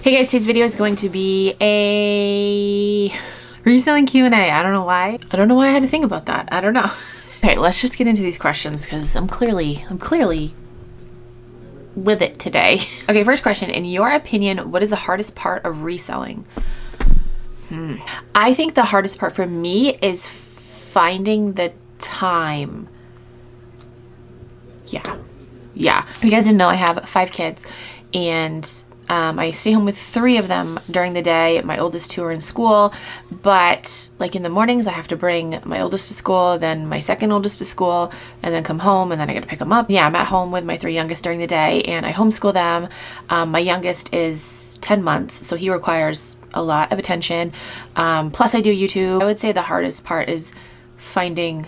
Hey guys, today's video is going to be a reselling Q&A. I don't know why. I don't know why I had to think about that. I don't know. Okay, let's just get into these questions because I'm clearly with it today. Okay, first question. In your opinion, what is the hardest part of reselling? I think the hardest part for me is finding the time. Yeah. If you guys didn't know, I have 5 kids and I stay home with 3 of them during the day. My oldest 2 are in school, but like in the mornings I have to bring my oldest to school, then my second oldest to school, and then come home and then I gotta pick them up. Yeah, I'm at home with my 3 youngest during the day and I homeschool them. My youngest is 10 months, so he requires a lot of attention. Plus I do YouTube. I would say the hardest part is finding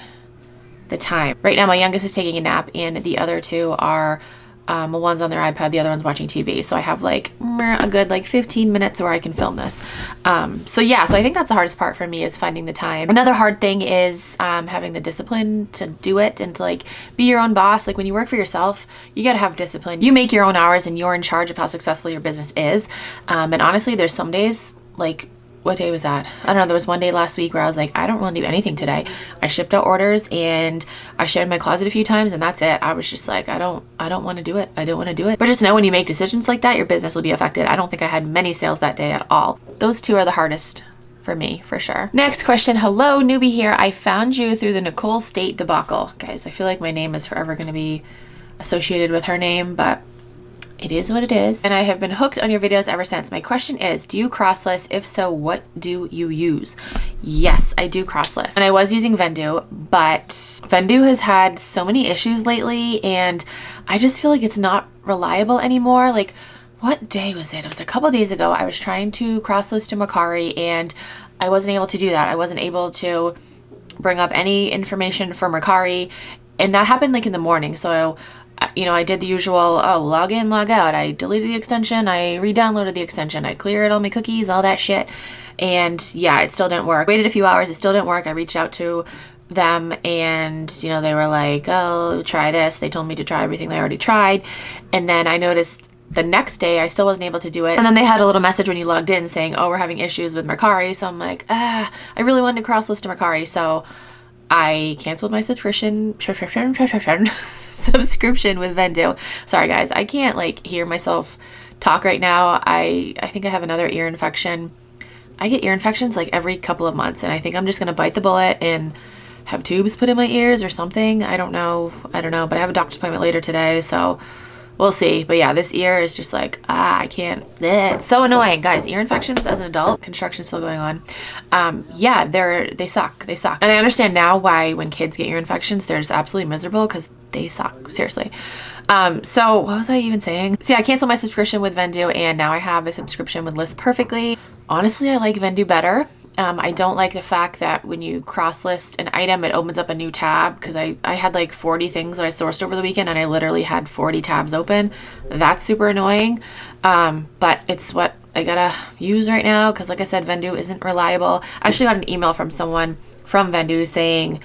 the time. Right now my youngest is taking a nap and the other 2 are one's on their iPad, the other one's watching TV. So I have like a good 15 minutes where I can film this. So I think that's the hardest part for me is finding the time. Another hard thing is having the discipline to do it and to be your own boss. Like when you work for yourself, you gotta have discipline. You make your own hours and you're in charge of how successful your business is. And honestly, there's some days what day was that? I don't know. There was one day last week where I was like, I don't want to do anything today. I shipped out orders and I shared my closet a few times and that's it. I was just like, I don't want to do it. I don't want to do it. But just know when you make decisions like that, your business will be affected. I don't think I had many sales that day at all. Those 2 are the hardest for me, for sure. Next question. Hello, newbie here. I found you through the Nicole State debacle. Guys, I feel like my name is forever going to be associated with her name, but it is what it is. And I have been hooked on your videos ever since. My question is, do you Crosslist? If so, what do you use? Yes, I do Crosslist. And I was using Vendoo, but Vendoo has had so many issues lately and I just feel like it's not reliable anymore. Like, what day was it? It was a couple days ago. I was trying to Crosslist to Mercari and I wasn't able to do that. I wasn't able to bring up any information for Mercari. And that happened in the morning. So I did the usual, log in, log out. I deleted the extension. I re-downloaded the extension. I cleared all my cookies, all that shit. And yeah, it still didn't work. Waited a few hours. It still didn't work. I reached out to them and, they were like, oh, try this. They told me to try everything I already tried. And then I noticed the next day I still wasn't able to do it. And then they had a little message when you logged in saying, oh, we're having issues with Mercari. So I'm like, I really wanted to cross-list to Mercari. So I canceled my subscription with Vendoo. Sorry guys, I can't hear myself talk right now. I think I have another ear infection. I get ear infections every couple of months and I think I'm just gonna bite the bullet and have tubes put in my ears or something. I don't know, but I have a doctor's appointment later today, so we'll see. But yeah, this ear is just I can't. It's so annoying, guys. Ear infections as an adult. Construction's still going on. Yeah, they suck. And I understand now why when kids get ear infections, they're just absolutely miserable because they suck. Seriously. So what was I even saying? So yeah, I canceled my subscription with Vendoo and now I have a subscription with List Perfectly. Honestly, I like Vendoo better. I don't like the fact that when you cross-list an item, it opens up a new tab because I had 40 things that I sourced over the weekend and I literally had 40 tabs open. That's super annoying, but it's what I gotta use right now because like I said, Vendoo isn't reliable. I actually got an email from someone from Vendoo saying,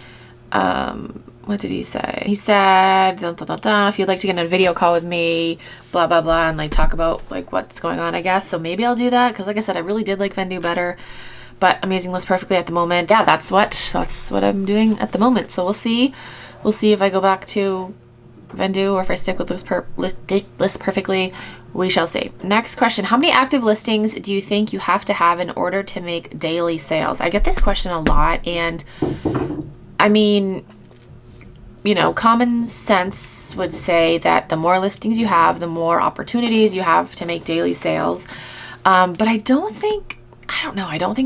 what did he say? He said, if you'd like to get in a video call with me, blah, blah, blah, and talk about what's going on, I guess. So maybe I'll do that because like I said, I really did like Vendoo better. But I'm using List Perfectly at the moment. Yeah, that's what I'm doing at the moment. So we'll see. We'll see if I go back to Vendoo or if I stick with List Perfectly. We shall see. Next question. How many active listings do you think you have to have in order to make daily sales? I get this question a lot. And I mean, common sense would say that the more listings you have, the more opportunities you have to make daily sales. But I don't think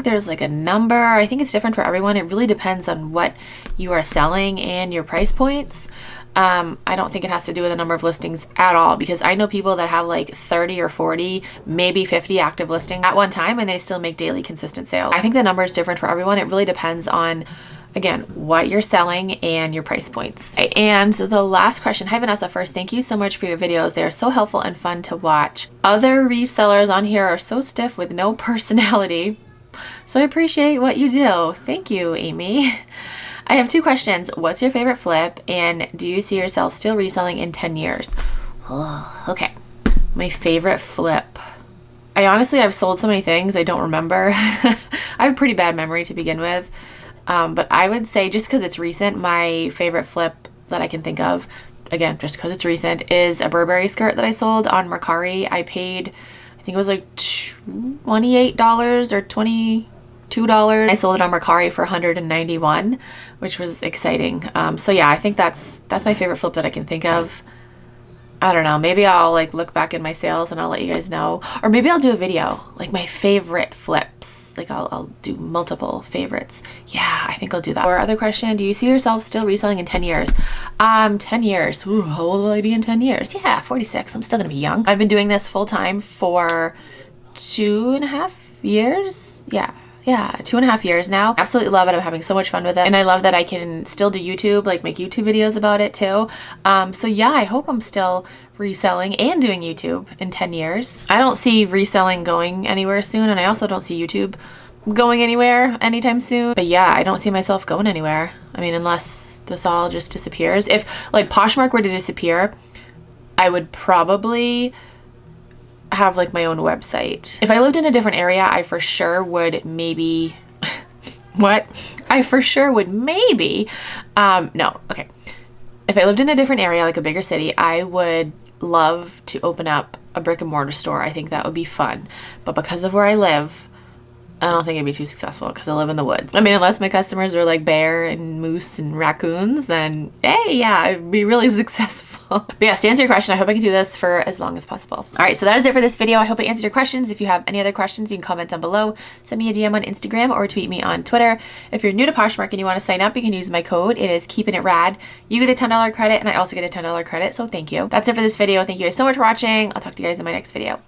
there's a number. I think it's different for everyone. It really depends on what you are selling and your price points. I don't think it has to do with the number of listings at all because I know people that have 30 or 40, maybe 50 active listings at one time and they still make daily consistent sales. I think the number is different for everyone. It really depends on, again, what you're selling and your price points. And the last question, hi Vanessa, first, thank you so much for your videos. They are so helpful and fun to watch. Other resellers on here are so stiff with no personality. So I appreciate what you do. Thank you, Amy. I have 2 questions. What's your favorite flip? And do you see yourself still reselling in 10 years? Okay. My favorite flip. I've sold so many things I don't remember. I have a pretty bad memory to begin with. But I would say, just because it's recent, my favorite flip that I can think of, again, just because it's recent, is a Burberry skirt that I sold on Mercari. I paid, I think it was like $28 or $22. I sold it on Mercari for $191, which was exciting. So yeah, I think that's my favorite flip that I can think of. I don't know, maybe I'll like look back in my sales and I'll let you guys know, or maybe I'll do a video like my favorite flips. Like I'll do multiple favorites. Yeah, I think I'll do that. Or other question, do you see yourself still reselling in 10 years? 10 years. Ooh, how old will I be in 10 years? Yeah, 46. I'm still gonna be young. I've been doing this full time for 2.5 years. Yeah, 2.5 years now. Absolutely love it. I'm having so much fun with it. And I love that I can still do YouTube, like make YouTube videos about it too. So yeah, I hope I'm still reselling and doing YouTube in 10 years. I don't see reselling going anywhere soon, and I also don't see YouTube going anywhere anytime soon. But yeah, I don't see myself going anywhere. I mean, unless this all just disappears. If like Poshmark were to disappear, I would probably have like my own website. If I lived in a different area, I for sure would maybe what? I for sure would maybe no, okay. If I lived in a different area, like a bigger city, I would love to open up a brick and mortar store. I think that would be fun. But because of where I live, I don't think it'd be too successful because I live in the woods. I mean, unless my customers are like bear and moose and raccoons, then hey, yeah, it'd be really successful. But yeah, to answer your question, I hope I can do this for as long as possible. All right, so that is it for this video. I hope I answered your questions. If you have any other questions, you can comment down below. Send me a DM on Instagram or tweet me on Twitter. If you're new to Poshmark and you want to sign up, you can use my code. It is Keepin' It Rad. You get a $10 credit and I also get a $10 credit, so thank you. That's it for this video. Thank you guys so much for watching. I'll talk to you guys in my next video.